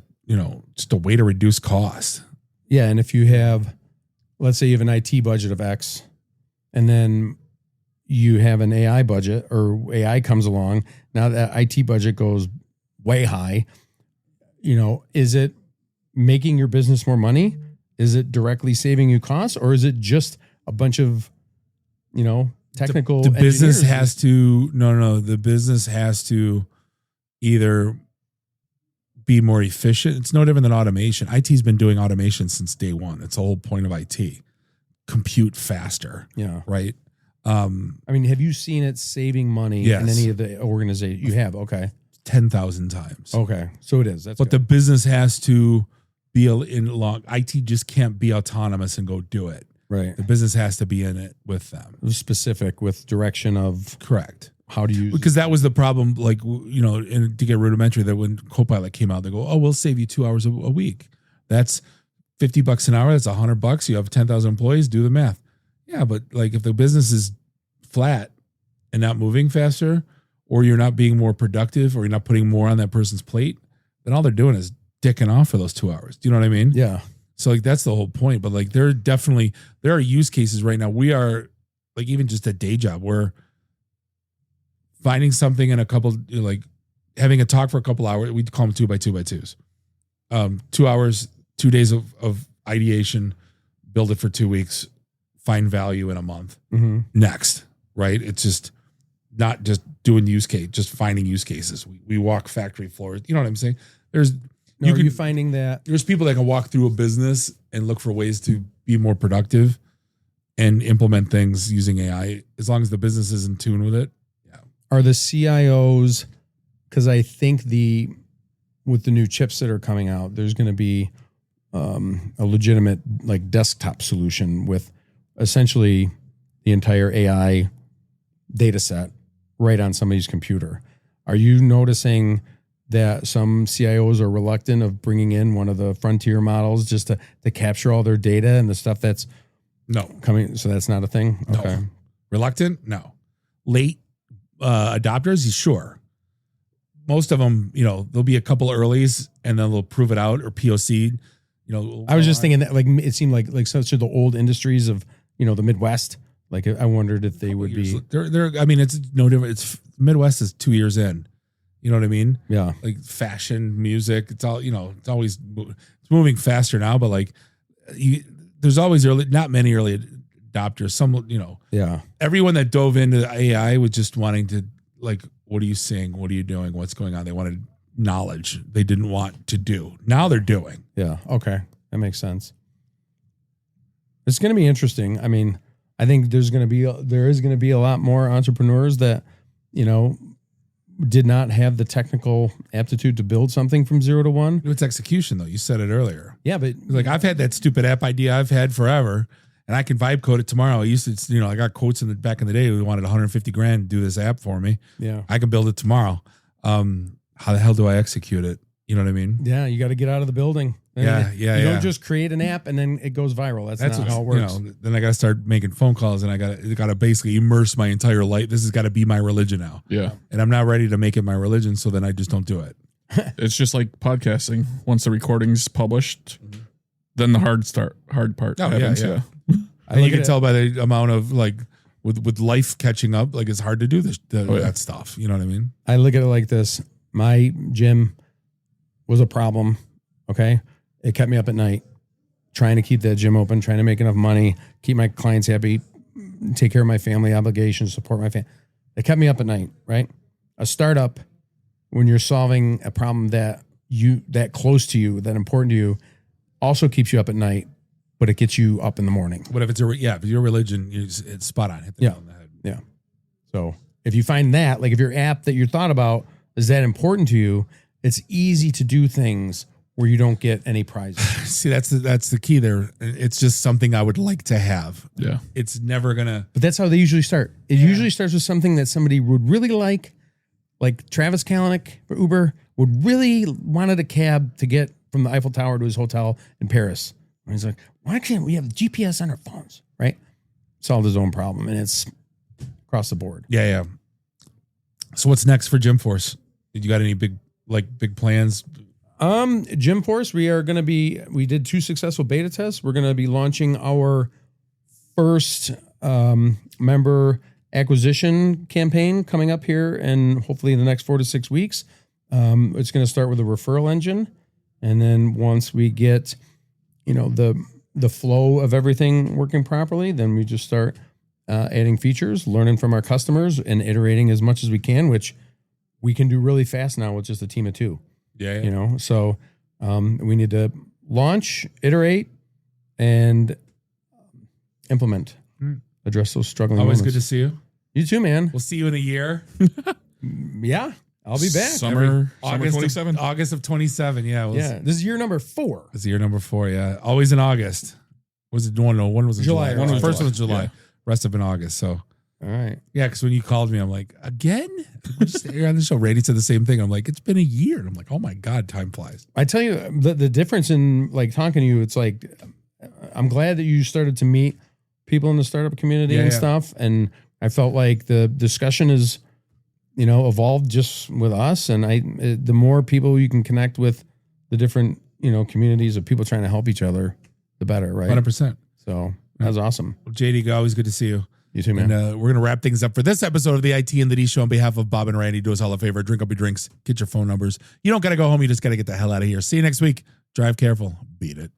a way to reduce cost. Yeah. And if you have, let's say you have an IT budget of X, and then you have an AI budget, or AI comes along, now that IT budget goes way high, is it making your business more money? Is it directly saving you costs, or is it just a bunch of, technical? The business engineers? has to, the business has to either be more efficient. It's no different than automation. IT's been doing automation since day one. That's the whole point of IT. Compute faster. Yeah. Right. I mean, have you seen it saving money Yes. in any of the organizations? You have. Okay. 10,000 times. Okay. So it is. That's But good. the business has to be IT just can't be autonomous and go do it. Right. The business has to be in it with them. Specific with direction of Correct. how to use Because that was the problem, and to get rudimentary, that when Copilot came out, they go, oh, we'll save you 2 hours a week. That's $50 an hour. That's $100. You have 10,000 employees. Do the math. Yeah, but if the business is flat and not moving faster, or you're not being more productive, or you're not putting more on that person's plate, then all they're doing is dicking off for those 2 hours. Do you know what I mean? Yeah. So that's the whole point. But there are use cases right now. We are even just a day job where finding something in a couple, having a talk for a couple hours. We call them 2x2x2s. 2 hours, 2 days of ideation, build it for 2 weeks, find value in a month. Mm-hmm. Next, right? It's just not just doing use case, just finding use cases. We walk factory floors. You know what I'm saying? Are you finding that? There's people that can walk through a business and look for ways to be more productive and implement things using AI, as long as the business is in tune with it. Yeah. Are the CIOs, because I think with the new chips that are coming out, there's going to be a legitimate desktop solution with essentially the entire AI data set right on somebody's computer. Are you noticing that some CIOs are reluctant of bringing in one of the frontier models just to capture all their data and the stuff that's No. coming? So that's not a thing? No. Okay. Reluctant? No. Late adopters? Sure. Most of them, there'll be a couple earlies and then they'll prove it out or POC. I was just thinking that it seemed like such of the old industries of, the Midwest. I wondered if they would be. It's no different. It's Midwest is 2 years in. You know what I mean? Yeah. Fashion, music, it's all, it's always, it's moving faster now, but there's always not many early adopters. Some, Yeah. everyone that dove into AI was just wanting to what are you seeing? What are you doing? What's going on? They wanted knowledge. They didn't want to do. Now they're doing. Yeah. Okay. That makes sense. It's going to be interesting. I mean, I think there is going to be a lot more entrepreneurs that, did not have the technical aptitude to build something from 0 to 1. It's execution though. You said it earlier. Yeah, but I've had that stupid app idea I've had forever, and I can vibe code it tomorrow. I used to, I got quotes back in the day who wanted 150 grand to do this app for me. yeah, I can build it tomorrow. How the hell do I execute it? You know what I mean? yeah, you got to get out of the building. Yeah, You yeah. don't just create an app and then it goes viral. That's not how it works. Then I got to start making phone calls, and I got to basically immerse my entire life. This has got to be my religion now. Yeah. And I'm not ready to make it my religion, so then I just don't do it. It's just like podcasting. Once the recording's published, then the hard part Oh, happens. yeah. Yeah. And you can tell by the amount of with life catching up, it's hard to do that stuff. You know what I mean? I look at it like this. My gym was a problem. Okay. It kept me up at night trying to keep that gym open, trying to make enough money, keep my clients happy, take care of my family obligations, support my family. It kept me up at night, right? A startup, when you're solving a problem that close to you, that important to you, also keeps you up at night, but it gets you up in the morning. But if it's if your religion, it's spot on. Hit the nail on the head. Yeah. So if you find that, if your app that you thought about is that important to you, it's easy to do things where you don't get any prizes. See, that's the key there. It's just something I would like to have. Yeah. It's never gonna. But that's how they usually start. It usually starts with something that somebody would really like Travis Kalanick for Uber would really wanted a cab to get from the Eiffel Tower to his hotel in Paris. And he's like, why can't we have GPS on our phones, right? Solved his own problem, and it's across the board. Yeah. So what's next for Gym Force? Did you got any big plans? Gym Force, we did 2 successful beta tests. We're going to be launching our first member acquisition campaign coming up here and hopefully in the next 4 to 6 weeks. It's going to start with a referral engine. And then once we get, the flow of everything working properly, then we just start adding features, learning from our customers and iterating as much as we can, which we can do really fast now with just a team of 2. Yeah. So we need to launch, iterate, and implement. Address those struggling Always moments. good to see you. You too, man. We'll see you in a year. Yeah, I'll be back. Summer August 27. August of 27. Yeah. Yeah, this is year number 4. It's year number 4. Yeah. Always in August. Was it one? No, one was in July. July. One was First July. one was July. Yeah. Rest of in August. So All right. yeah, because when you called me, I'm like, again? We're just here on the show. Randy said the same thing. I'm like, it's been a year. And I'm like, oh my God, time flies. I tell you, the difference in like talking to you, it's like, I'm glad that you started to meet people in the startup community and stuff. And I felt like the discussion is, evolved just with us. And the more people you can connect with the different, communities of people trying to help each other, the better, right? 100%. So that was awesome. Well, JD, always good to see you. You too, man. And we're going to wrap things up for this episode of the IT and the D Show on behalf of Bob and Randy. Do us all a favor. Drink up your drinks. Get your phone numbers. You don't got to go home. You just got to get the hell out of here. See you next week. Drive careful. Beat it.